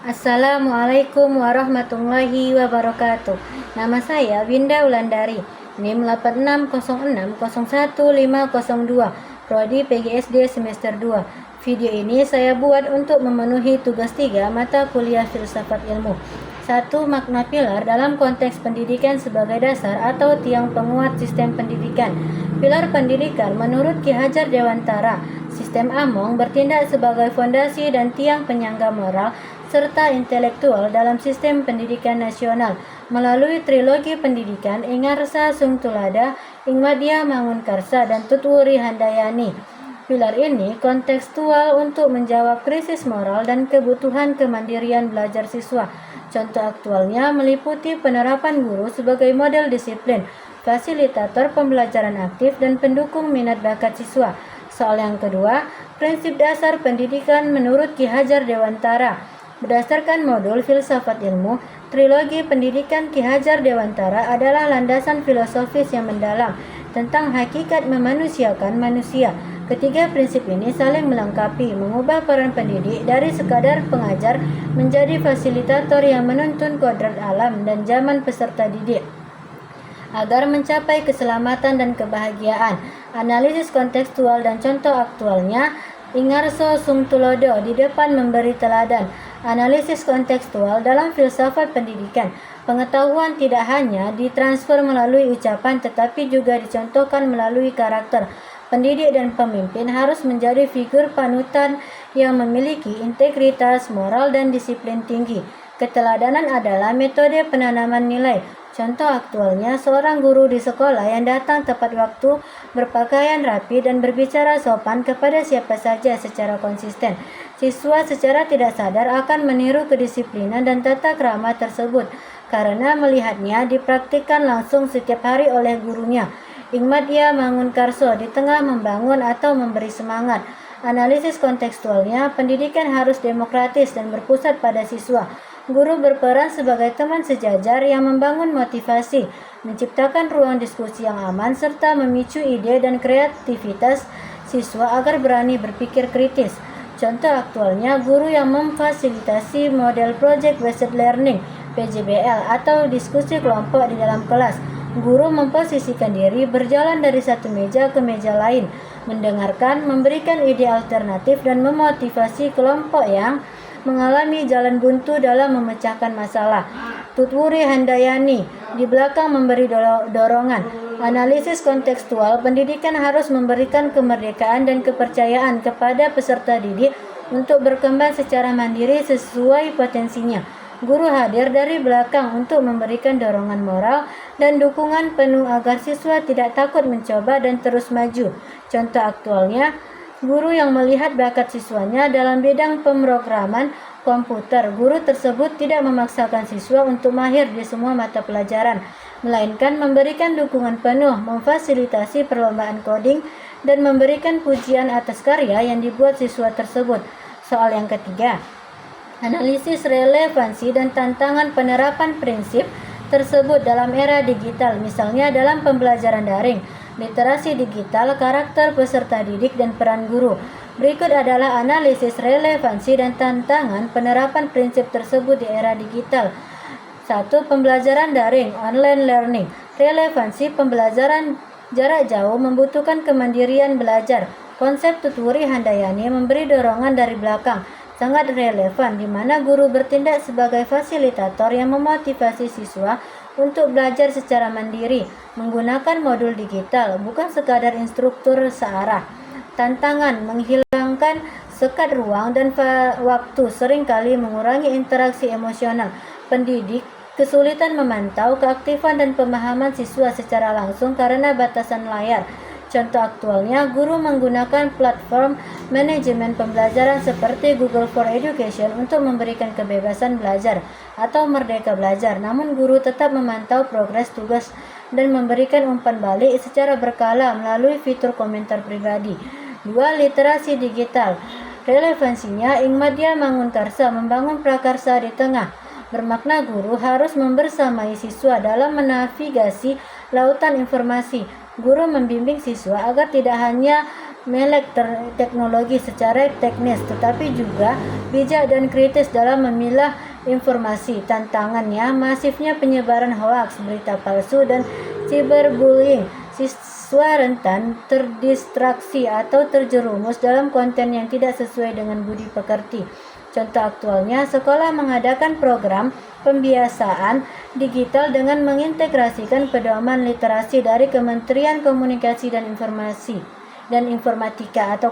Assalamualaikum warahmatullahi wabarakatuh. Nama saya Winda Wulandari, NIM 8606010502, Prodi PGSD semester 2. Video ini saya buat untuk memenuhi tugas 3 mata kuliah Filsafat Ilmu. 1. Makna pilar dalam konteks pendidikan sebagai dasar atau tiang penguat sistem pendidikan. Pilar pendidikan menurut Ki Hajar Dewantara, sistem Among bertindak sebagai fondasi dan tiang penyangga moral serta intelektual dalam sistem pendidikan nasional melalui trilogi pendidikan Ingarsa Sungtulada, Ingmadya Mangunkarsa, dan Tutwuri Handayani. Pilar ini kontekstual untuk menjawab krisis moral dan kebutuhan kemandirian belajar siswa. Contoh aktualnya meliputi penerapan guru sebagai model disiplin, fasilitator pembelajaran aktif, dan pendukung minat bakat siswa. Soal yang kedua, prinsip dasar pendidikan menurut Ki Hajar Dewantara. Berdasarkan modul Filsafat Ilmu, trilogi pendidikan Ki Hajar Dewantara adalah landasan filosofis yang mendalam tentang hakikat memanusiakan manusia. Ketiga prinsip ini saling melengkapi, mengubah peran pendidik dari sekadar pengajar menjadi fasilitator yang menuntun kodrat alam dan zaman peserta didik agar mencapai keselamatan dan kebahagiaan. Analisis kontekstual dan contoh aktualnya, Ingarso Sungtulodo di depan memberi teladan. Analisis kontekstual dalam filsafat pendidikan. Pengetahuan tidak hanya ditransfer melalui ucapan tetapi juga dicontohkan melalui karakter. Pendidik dan pemimpin harus menjadi figur panutan yang memiliki integritas, moral, dan disiplin tinggi. Keteladanan adalah metode penanaman nilai. Contoh aktualnya, seorang guru di sekolah yang datang tepat waktu, berpakaian rapi, dan berbicara sopan kepada siapa saja secara konsisten. Siswa secara tidak sadar akan meniru kedisiplinan dan tata krama tersebut karena melihatnya dipraktikkan langsung setiap hari oleh gurunya. Ingmadya Mangunkarso di tengah membangun atau memberi semangat. Analisis kontekstualnya, pendidikan harus demokratis dan berpusat pada siswa. Guru berperan sebagai teman sejajar yang membangun motivasi, menciptakan ruang diskusi yang aman, serta memicu ide dan kreativitas siswa agar berani berpikir kritis. Contoh aktualnya, guru yang memfasilitasi model Project Based Learning (PJBL) atau diskusi kelompok di dalam kelas. Guru memposisikan diri berjalan dari satu meja ke meja lain, mendengarkan, memberikan ide alternatif, dan memotivasi kelompok yang mengalami jalan buntu dalam memecahkan masalah. Tutwuri Handayani di belakang memberi dorongan. Analisis kontekstual pendidikan harus memberikan kemerdekaan dan kepercayaan kepada peserta didik untuk berkembang secara mandiri sesuai potensinya. Guru hadir dari belakang untuk memberikan dorongan moral dan dukungan penuh agar siswa tidak takut mencoba dan terus maju. Contoh aktualnya, guru yang melihat bakat siswanya dalam bidang pemrograman komputer. Guru tersebut tidak memaksakan siswa untuk mahir di semua mata pelajaran, melainkan memberikan dukungan penuh, memfasilitasi perlombaan coding, dan memberikan pujian atas karya yang dibuat siswa tersebut. Soal yang ketiga, analisis relevansi dan tantangan penerapan prinsip tersebut dalam era digital, misalnya dalam pembelajaran daring, literasi digital, karakter peserta didik, dan peran guru. Berikut adalah analisis relevansi dan tantangan penerapan prinsip tersebut di era digital. 1. Pembelajaran daring, online learning. Relevansi pembelajaran jarak jauh membutuhkan kemandirian belajar. Konsep Tutwuri Handayani memberi dorongan dari belakang. Sangat relevan di mana guru bertindak sebagai fasilitator yang memotivasi siswa untuk belajar secara mandiri, menggunakan modul digital, bukan sekadar instruktur searah. Tantangan menghilangkan sekat ruang dan waktu seringkali mengurangi interaksi emosional. Pendidik kesulitan memantau keaktifan dan pemahaman siswa secara langsung karena batasan layar. Contoh aktualnya, guru menggunakan platform manajemen pembelajaran seperti Google for Education untuk memberikan kebebasan belajar atau merdeka belajar. Namun guru tetap memantau progres tugas dan memberikan umpan balik secara berkala melalui fitur komentar pribadi. 2. Literasi digital. Relevansinya, Ingmadya Mangunkarsa membangun prakarsa di tengah. Bermakna guru harus membersamai siswa dalam menavigasi lautan informasi. Guru membimbing siswa agar tidak hanya melek teknologi secara teknis, tetapi juga bijak dan kritis dalam memilah informasi. Tantangannya masifnya penyebaran hoaks, berita palsu, dan cyberbullying. Siswa rentan terdistraksi atau terjerumus dalam konten yang tidak sesuai dengan budi pekerti. Contoh aktualnya, sekolah mengadakan program pembiasaan digital dengan mengintegrasikan pedoman literasi dari Kementerian Komunikasi dan Informatika atau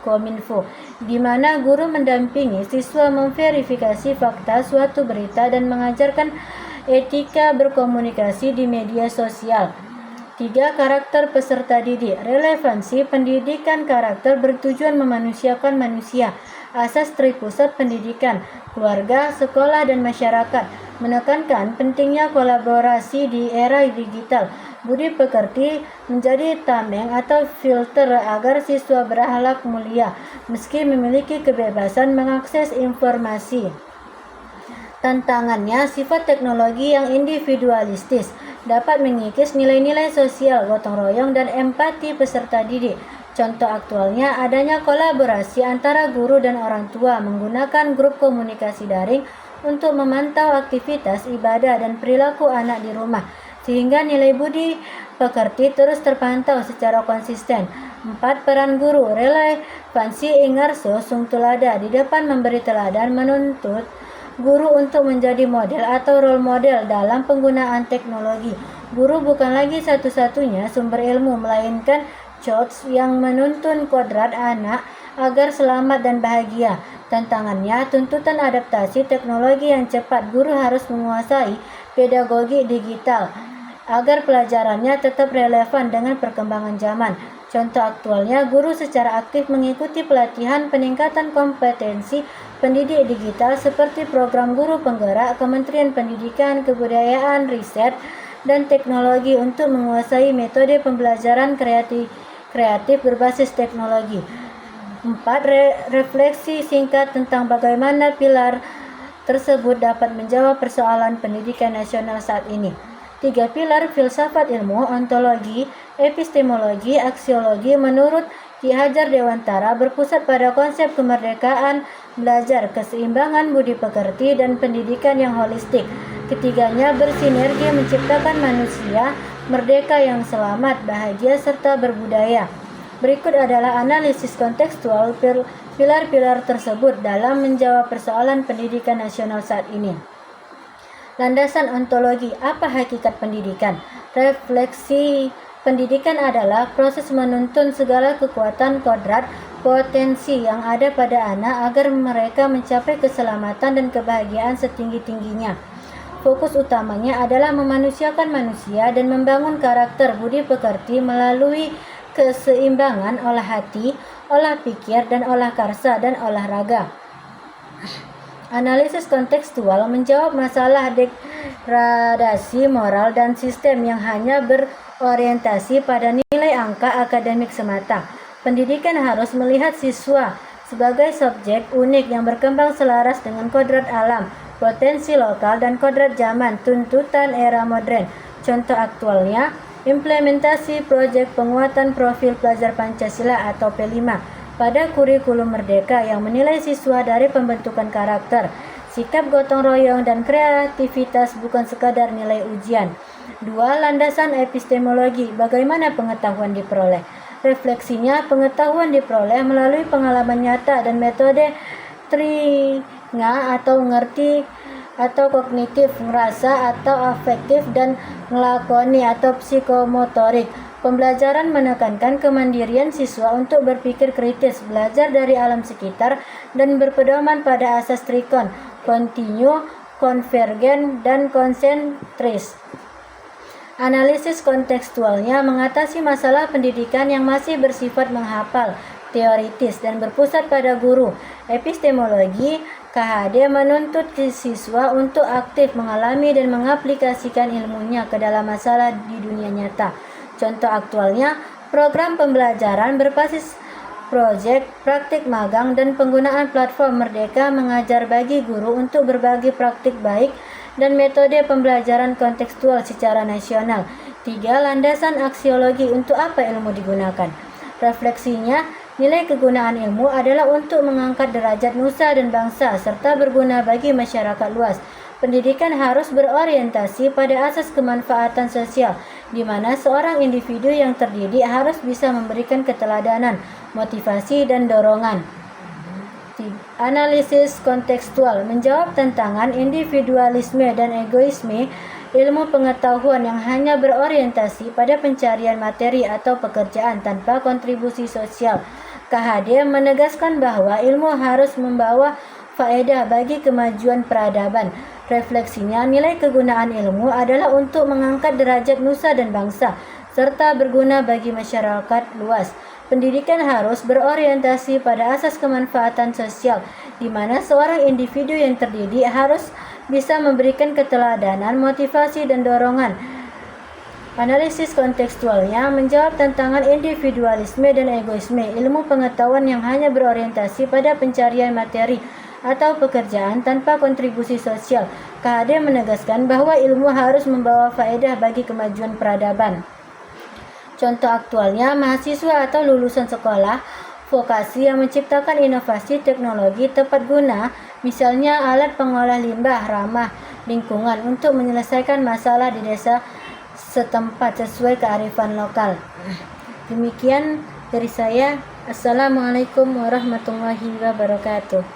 Kominfo, di mana guru mendampingi siswa memverifikasi fakta suatu berita dan mengajarkan etika berkomunikasi di media sosial. 3. Karakter peserta didik. Relevansi pendidikan karakter bertujuan memanusiakan manusia. Asas tripusat pendidikan, keluarga, sekolah, dan masyarakat. Menekankan pentingnya kolaborasi di era digital. Budi pekerti menjadi tameng atau filter agar siswa berakhlak mulia, meski memiliki kebebasan mengakses informasi. Tantangannya, sifat teknologi yang individualistis dapat mengikis nilai-nilai sosial, gotong royong, dan empati peserta didik. Contoh aktualnya adanya kolaborasi antara guru dan orang tua menggunakan grup komunikasi daring untuk memantau aktivitas ibadah dan perilaku anak di rumah, sehingga nilai budi pekerti terus terpantau secara konsisten. 4. Peran guru. Relevansi Ingarso Sungtulada di depan memberi teladan menuntut guru untuk menjadi model atau role model dalam penggunaan teknologi. Guru bukan lagi satu-satunya sumber ilmu, melainkan coach yang menuntun kodrat anak agar selamat dan bahagia. Tantangannya, tuntutan adaptasi teknologi yang cepat. Guru harus menguasai pedagogi digital agar pelajarannya tetap relevan dengan perkembangan zaman. Contoh aktualnya, guru secara aktif mengikuti pelatihan peningkatan kompetensi pendidik digital seperti program guru penggerak Kementerian Pendidikan, Kebudayaan, Riset, dan Teknologi untuk menguasai metode pembelajaran kreatif berbasis teknologi. 4. Refleksi singkat tentang bagaimana pilar tersebut dapat menjawab persoalan pendidikan nasional saat ini. 3 pilar filsafat ilmu, ontologi, epistemologi, aksiologi menurut Ki Hajar Dewantara berpusat pada konsep kemerdekaan belajar, keseimbangan budi pekerti, dan pendidikan yang holistik. Ketiganya bersinergi menciptakan manusia merdeka yang selamat, bahagia, serta berbudaya. Berikut adalah analisis kontekstual pilar-pilar tersebut dalam menjawab persoalan pendidikan nasional saat ini. Landasan ontologi. Apa hakikat pendidikan? Refleksi pendidikan adalah proses menuntun segala kekuatan kodrat potensi yang ada pada anak agar mereka mencapai keselamatan dan kebahagiaan setinggi-tingginya. Fokus utamanya adalah memanusiakan manusia dan membangun karakter budi pekerti melalui keseimbangan olah hati, olah pikir, dan olah karsa dan olahraga. Analisis kontekstual menjawab masalah degradasi moral dan sistem yang hanya berorientasi pada nilai angka akademik semata. Pendidikan harus melihat siswa sebagai subjek unik yang berkembang selaras dengan kodrat alam, potensi lokal, dan kodrat zaman tuntutan era modern. Contoh aktualnya, implementasi proyek penguatan profil pelajar Pancasila atau P5 pada kurikulum Merdeka yang menilai siswa dari pembentukan karakter, sikap gotong royong, dan kreativitas bukan sekadar nilai ujian. 2. Landasan epistemologi. Bagaimana pengetahuan diperoleh? Refleksinya, pengetahuan diperoleh melalui pengalaman nyata dan metode teringa atau ngerti atau kognitif, ngerasa atau afektif, dan ngelakoni atau psikomotorik. Pembelajaran menekankan kemandirian siswa untuk berpikir kritis, belajar dari alam sekitar, dan berpedoman pada asas trikon, kontinu, konvergen, dan konsentris. Analisis kontekstualnya mengatasi masalah pendidikan yang masih bersifat menghafal, teoritis, dan berpusat pada guru. Epistemologi KHD menuntut siswa untuk aktif mengalami dan mengaplikasikan ilmunya ke dalam masalah di dunia nyata. Contoh aktualnya, program pembelajaran berbasis proyek, praktik magang, dan penggunaan platform Merdeka mengajar bagi guru untuk berbagi praktik baik dan metode pembelajaran kontekstual secara nasional. 3. Landasan aksiologi. Untuk apa ilmu digunakan? Refleksinya, nilai kegunaan ilmu adalah untuk mengangkat derajat nusa dan bangsa serta berguna bagi masyarakat luas. Pendidikan harus berorientasi pada asas kemanfaatan sosial, di mana seorang individu yang terdidik harus bisa memberikan keteladanan, motivasi, dan dorongan. Analisis kontekstual menjawab tantangan individualisme dan egoisme. Ilmu pengetahuan yang hanya berorientasi pada pencarian materi atau pekerjaan tanpa kontribusi sosial. KHD menegaskan bahwa ilmu harus membawa faedah bagi kemajuan peradaban. Refleksinya, nilai kegunaan ilmu adalah untuk mengangkat derajat nusa dan bangsa serta berguna bagi masyarakat luas. Pendidikan harus berorientasi pada asas kemanfaatan sosial, di mana seorang individu yang terdidik harus bisa memberikan keteladanan, motivasi, dan dorongan. Analisis kontekstualnya menjawab tantangan individualisme dan egoisme. Ilmu pengetahuan yang hanya berorientasi pada pencarian materi atau pekerjaan tanpa kontribusi sosial. KHD menegaskan bahwa ilmu harus membawa faedah bagi kemajuan peradaban. Contoh aktualnya, mahasiswa atau lulusan sekolah vokasi yang menciptakan inovasi teknologi tepat guna, misalnya alat pengolah limbah ramah lingkungan untuk menyelesaikan masalah di desa setempat sesuai kearifan lokal. Demikian dari saya. Assalamualaikum warahmatullahi wabarakatuh.